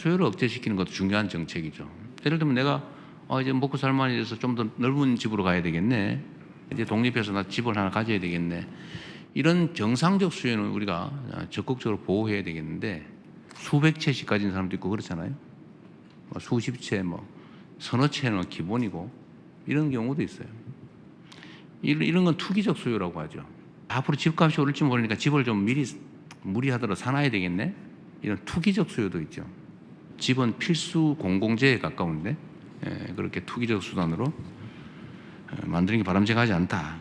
수요를 억제시키는 것도 중요한 정책이죠. 예를 들면 내가 이제 먹고 살만이 돼서 좀 더 넓은 집으로 가야 되겠네. 이제 독립해서 나 집을 하나 가져야 되겠네. 이런 정상적 수요는 우리가 적극적으로 보호해야 되겠는데 수백 채씩 가진 사람도 있고 그렇잖아요. 수십 채, 서너 채는 기본이고 이런 경우도 있어요. 이런 건 투기적 수요라고 하죠. 앞으로 집값이 오를지 모르니까 집을 좀 미리 무리하더라도 사놔야 되겠네. 이런 투기적 수요도 있죠. 집은 필수 공공재에 가까운데 그렇게 투기적 수단으로 만드는 게 바람직하지 않다.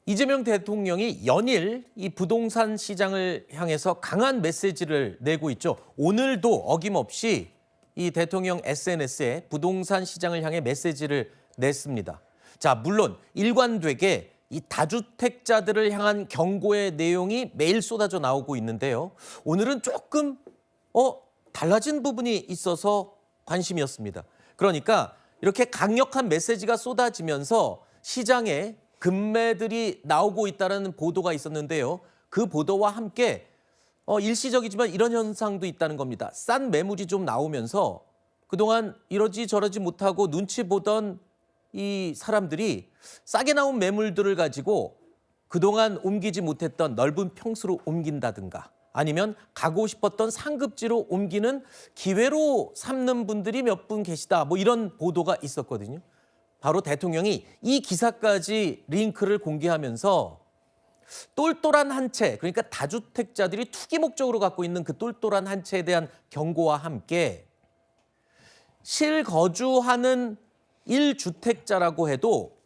이재명 대통령이 연일 이 부동산 시장을 향해서 강한 메시지를 내고 있죠. 오늘도 어김없이 이 대통령 SNS에 부동산 시장을 향해 메시지를 냈습니다. 자, 물론 일관되게 이 다주택자들을 향한 경고의 내용이 매일 쏟아져 나오고 있는데요. 오늘은 조금 달라진 부분이 있어서 관심이었습니다. 그러니까 이렇게 강력한 메시지가 쏟아지면서 시장에 급매들이 나오고 있다는 보도가 있었는데요. 그 보도와 함께 일시적이지만 이런 현상도 있다는 겁니다. 싼 매물이 좀 나오면서 그동안 이러지 저러지 못하고 눈치 보던 이 사람들이 싸게 나온 매물들을 가지고 그동안 옮기지 못했던 넓은 평수로 옮긴다든가 아니면 가고 싶었던 상급지로 옮기는 기회로 삼는 분들이 몇 분 계시다. 이런 보도가 있었거든요. 바로 대통령이 이 기사까지 링크를 공개하면서 똘똘한 한 채, 그러니까 다주택자들이 투기 목적으로 갖고 있는 그 똘똘한 한 채에 대한 경고와 함께 실거주하는 1주택자라고 해도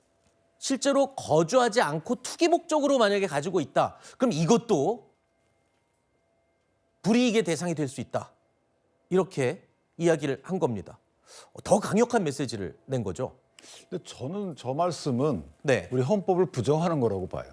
실제로 거주하지 않고 투기 목적으로 만약에 가지고 있다. 그럼 이것도 불이익의 대상이 될 수 있다. 이렇게 이야기를 한 겁니다. 더 강력한 메시지를 낸 거죠. 근데 저는 저 말씀은 네. 우리 헌법을 부정하는 거라고 봐요.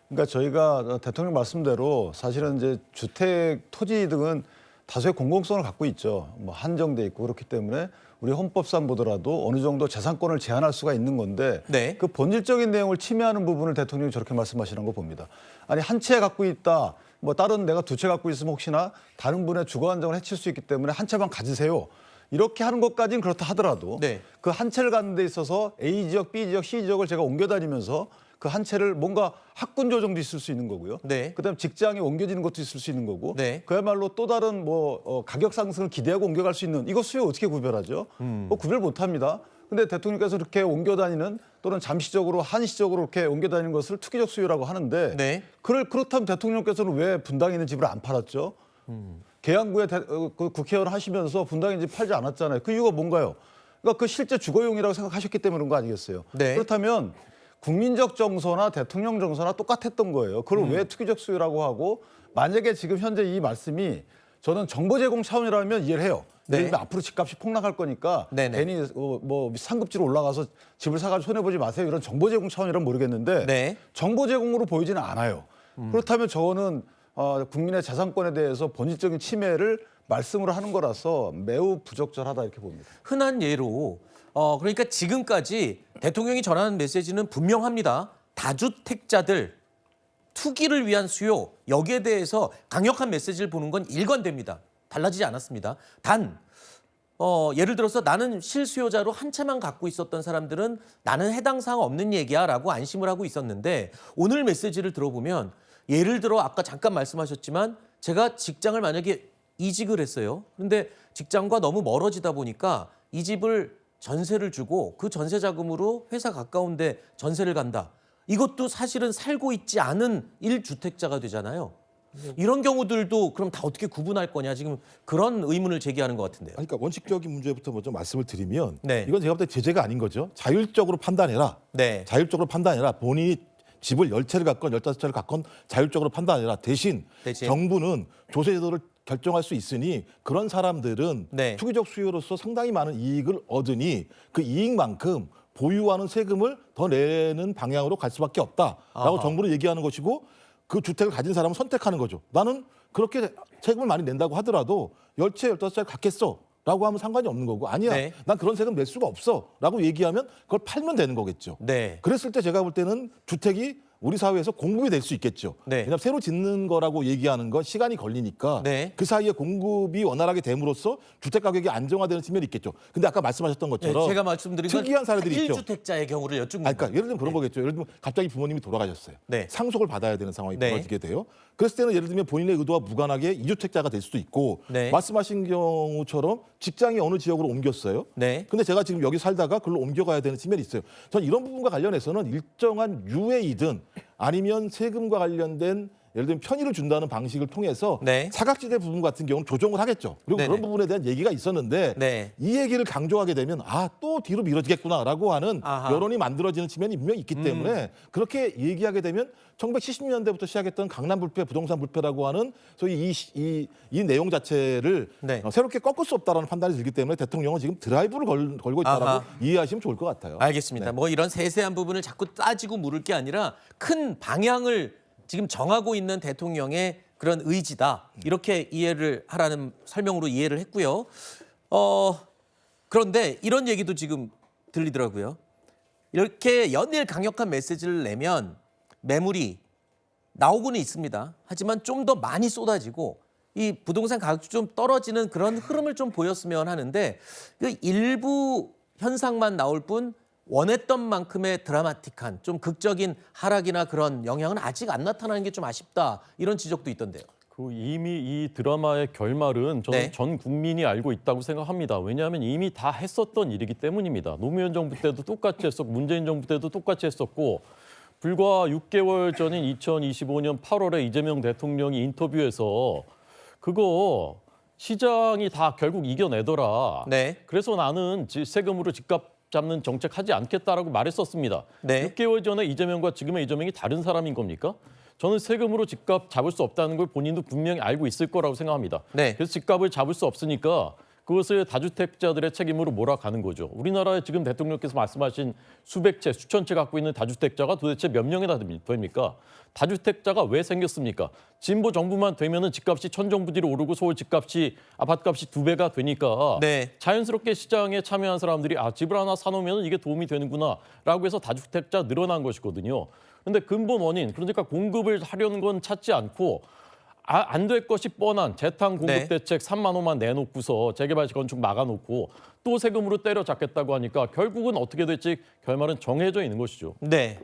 그러니까 저희가 대통령 말씀대로 사실은 이제 주택, 토지 등은 다소의 공공성을 갖고 있죠. 한정돼 있고 그렇기 때문에 우리 헌법상 보더라도 어느 정도 재산권을 제한할 수가 있는 건데 네. 그 본질적인 내용을 침해하는 부분을 대통령이 저렇게 말씀하시는 거 봅니다. 아니 한 채 갖고 있다. 다른 내가 두 채 갖고 있으면 혹시나 다른 분의 주거 안정을 해칠 수 있기 때문에 한 채만 가지세요. 이렇게 하는 것까지는 그렇다 하더라도 네. 그 한 채를 갖는 데 있어서 A 지역, B 지역, C 지역을 제가 옮겨 다니면서 그 한 채를 뭔가 학군 조정도 있을 수 있는 거고요. 네. 그다음에 직장에 옮겨지는 것도 있을 수 있는 거고. 네. 그야말로 또 다른 가격 상승을 기대하고 옮겨갈 수 있는 이거 수요 어떻게 구별하죠? 구별 못합니다. 근데 대통령께서 이렇게 옮겨 다니는 또는 잠시적으로 한시적으로 이렇게 옮겨 다니는 것을 투기적 수요라고 하는데 네. 그렇다면 대통령께서는 왜 분당에 있는 집을 안 팔았죠? 계양구에 국회의원 하시면서 분당에 집 팔지 않았잖아요. 그 이유가 뭔가요? 그러니까 그 실제 주거용이라고 생각하셨기 때문에 그런 거 아니겠어요? 네. 그렇다면 국민적 정서나 대통령 정서나 똑같았던 거예요. 그걸 왜 투기적 수요라고 하고 만약에 지금 현재 이 말씀이 저는 정보 제공 차원이라면 이해를 해요. 네. 예를 들면 앞으로 집값이 폭락할 거니까 네네. 괜히 상급지로 올라가서 집을 사가지고 손해보지 마세요. 이런 정보 제공 차원이라면 모르겠는데 네. 정보 제공으로 보이지는 않아요. 그렇다면 저거는 국민의 재산권에 대해서 본질적인 침해를 말씀으로 하는 거라서 매우 부적절하다 이렇게 봅니다. 흔한 예로 그러니까 지금까지 대통령이 전하는 메시지는 분명합니다. 다주택자들 투기를 위한 수요 여기에 대해서 강력한 메시지를 보는 건 일관됩니다. 달라지지 않았습니다. 단 예를 들어서 나는 실수요자로 한 채만 갖고 있었던 사람들은 나는 해당 사항 없는 얘기야 라고 안심을 하고 있었는데 오늘 메시지를 들어보면 예를 들어 아까 잠깐 말씀하셨지만 제가 직장을 만약에 이직을 했어요. 그런데 직장과 너무 멀어지다 보니까 이 집을 전세를 주고 그 전세 자금으로 회사 가까운데 전세를 간다. 이것도 사실은 살고 있지 않은 1주택자가 되잖아요. 이런 경우들도 그럼 다 어떻게 구분할 거냐 지금 그런 의문을 제기하는 것 같은데요. 그러니까 원칙적인 문제부터 먼저 말씀을 드리면 네. 이건 제가 볼 때 제재가 아닌 거죠. 자율적으로 판단해라. 네. 자율적으로 판단해라. 본인이 집을 10채를 갖건 15채를 갖건 자율적으로 판단해라. 대신 정부는 조세제도를 결정할 수 있으니 그런 사람들은 네. 투기적 수요로서 상당히 많은 이익을 얻으니 그 이익만큼 보유하는 세금을 더 내는 방향으로 갈 수밖에 없다라고 아하. 정부는 얘기하는 것이고 그 주택을 가진 사람은 선택하는 거죠. 나는 그렇게 세금을 많이 낸다고 하더라도 10채, 15채를 갖겠어 라고 하면 상관이 없는 거고 아니야. 네. 난 그런 세금 낼 수가 없어 라고 얘기하면 그걸 팔면 되는 거겠죠. 네. 그랬을 때 제가 볼 때는 주택이 우리 사회에서 공급이 될 수 있겠죠. 네. 왜냐하면 새로 짓는 거라고 얘기하는 건 시간이 걸리니까 네. 그 사이에 공급이 원활하게 됨으로써 주택 가격이 안정화되는 측면이 있겠죠. 근데 아까 말씀하셨던 것처럼 네, 제가 말씀드린 건 특이한 사례들이 있죠. 1주택자의 경우를 여쭙는 그러니까 거예요. 예를 들면 그런 거겠죠. 예를 들면 갑자기 부모님이 돌아가셨어요. 네. 상속을 받아야 되는 상황이 네. 벌어지게 돼요. 그랬을 때는 예를 들면 본인의 의도와 무관하게 이주택자가 될 수도 있고 네. 말씀하신 경우처럼 직장이 어느 지역으로 옮겼어요. 네. 근데 제가 지금 여기 살다가 그걸로 옮겨가야 되는 측면이 있어요. 전 이런 부분과 관련해서는 일정한 유예이든 아니면 세금과 관련된 예를 들면 편의를 준다는 방식을 통해서 네. 사각지대 부분 같은 경우는 조정을 하겠죠. 그리고 네네. 그런 부분에 대한 얘기가 있었는데 네. 이 얘기를 강조하게 되면 또 뒤로 미뤄지겠구나라고 하는 아하. 여론이 만들어지는 측면이 분명히 있기 때문에 그렇게 얘기하게 되면 1970년대부터 시작했던 강남 불패, 부동산 불패라고 하는 소위 이 내용 자체를 네. 새롭게 꺾을 수 없다라는 판단이 들기 때문에 대통령은 지금 드라이브를 걸고 있다라고 아하. 이해하시면 좋을 것 같아요. 알겠습니다. 뭐 이런 세세한 부분을 자꾸 따지고 물을 게 아니라 큰 방향을 지금 정하고 있는 대통령의 그런 의지다. 이렇게 이해를 하라는 설명으로 이해를 했고요. 그런데 이런 얘기도 지금 들리더라고요. 이렇게 연일 강력한 메시지를 내면 매물이 나오고는 있습니다. 하지만 좀 더 많이 쏟아지고 이 부동산 가격이 좀 떨어지는 그런 흐름을 좀 보였으면 하는데 그 일부 현상만 나올 뿐 원했던 만큼의 드라마틱한 좀 극적인 하락이나 그런 영향은 아직 안 나타나는 게 좀 아쉽다. 이런 지적도 있던데요. 이미 이 드라마의 결말은 저는 네. 전 국민이 알고 있다고 생각합니다. 왜냐하면 이미 다 했었던 일이기 때문입니다. 노무현 정부 때도 똑같이 했었고 문재인 정부 때도 똑같이 했었고 불과 6개월 전인 2025년 8월에 이재명 대통령이 인터뷰에서 그거 시장이 다 결국 이겨내더라. 네. 그래서 나는 세금으로 집값 잡는 정책 하지 않겠다라고 말했었습니다. 네. 6개월 전에 이재명과 지금의 이재명이 다른 사람인 겁니까? 저는 세금으로 집값 잡을 수 없다는 걸 본인도 분명히 알고 있을 거라고 생각합니다. 네. 그래서 집값을 잡을 수 없으니까 그것을 다주택자들의 책임으로 몰아가는 거죠. 우리나라에 지금 대통령께서 말씀하신 수백 채, 수천 채 갖고 있는 다주택자가 도대체 몇 명이나 됩니까? 다주택자가 왜 생겼습니까? 진보 정부만 되면은 집값이 천정부지로 오르고 서울 집값이 아파트값이 2배가 되니까 네. 자연스럽게 시장에 참여한 사람들이 집을 하나 사놓으면 이게 도움이 되는구나라고 해서 다주택자 늘어난 것이거든요. 그런데 근본 원인, 그러니까 공급을 하려는 건 찾지 않고 안 될 것이 뻔한 재탕 공급 네. 대책 3만 호만 내놓고서 재개발 건축 막아놓고 또 세금으로 때려잡겠다고 하니까 결국은 어떻게 될지 결말은 정해져 있는 것이죠. 네.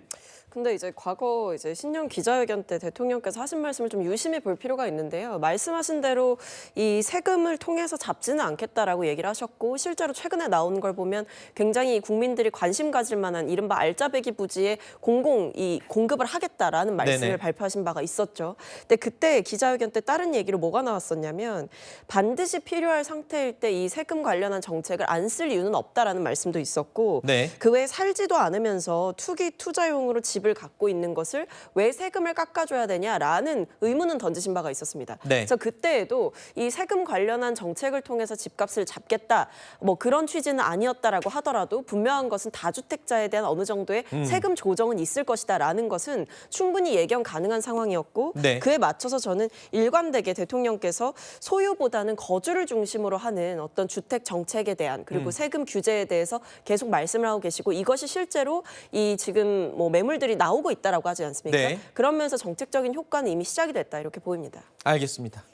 근데 이제 과거 신년 기자회견 때 대통령께서 하신 말씀을 좀 유심히 볼 필요가 있는데요. 말씀하신 대로 이 세금을 통해서 잡지는 않겠다라고 얘기를 하셨고 실제로 최근에 나오는 걸 보면 굉장히 국민들이 관심 가질 만한 이른바 알짜배기 부지에 공급을 하겠다라는 말씀을 네네. 발표하신 바가 있었죠. 근데 그때 기자회견 때 다른 얘기로 뭐가 나왔었냐면 반드시 필요할 상태일 때 이 세금 관련한 정책을 안 쓸 이유는 없다라는 말씀도 있었고 네. 그 외에 살지도 않으면서 투자용으로 집을 갖고 있는 것을 왜 세금을 깎아줘야 되냐라는 의문은 던지신 바가 있었습니다. 네. 그래서 그때에도 이 세금 관련한 정책을 통해서 집값을 잡겠다 뭐 그런 취지는 아니었다라고 하더라도 분명한 것은 다주택자에 대한 어느 정도의 세금 조정은 있을 것이다라는 것은 충분히 예견 가능한 상황이었고 네. 그에 맞춰서 저는 일관되게 대통령께서 소유보다는 거주를 중심으로 하는 어떤 주택 정책에 대한 그리고 세금 규제에 대해서 계속 말씀을 하고 계시고 이것이 실제로 이 지금 뭐 매물들이 나오고 있다라고 하지 않습니까? 네. 그러면서 정책적인 효과는 이미 시작이 됐다 이렇게 보입니다. 알겠습니다.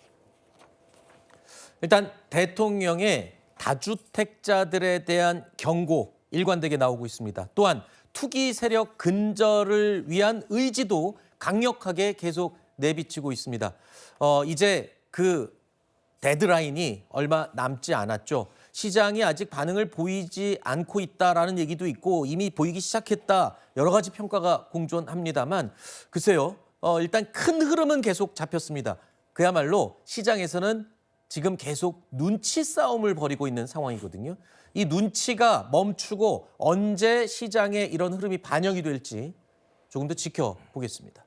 일단 대통령의 다주택자들에 대한 경고 일관되게 나오고 있습니다. 또한 투기 세력 근절을 위한 의지도 강력하게 계속 내비치고 있습니다. 이제 그 데드라인이 얼마 남지 않았죠. 시장이 아직 반응을 보이지 않고 있다라는 얘기도 있고 이미 보이기 시작했다. 여러 가지 평가가 공존합니다만 글쎄요. 일단 큰 흐름은 계속 잡혔습니다. 그야말로 시장에서는 지금 계속 눈치 싸움을 벌이고 있는 상황이거든요. 이 눈치가 멈추고 언제 시장에 이런 흐름이 반영이 될지 조금 더 지켜보겠습니다.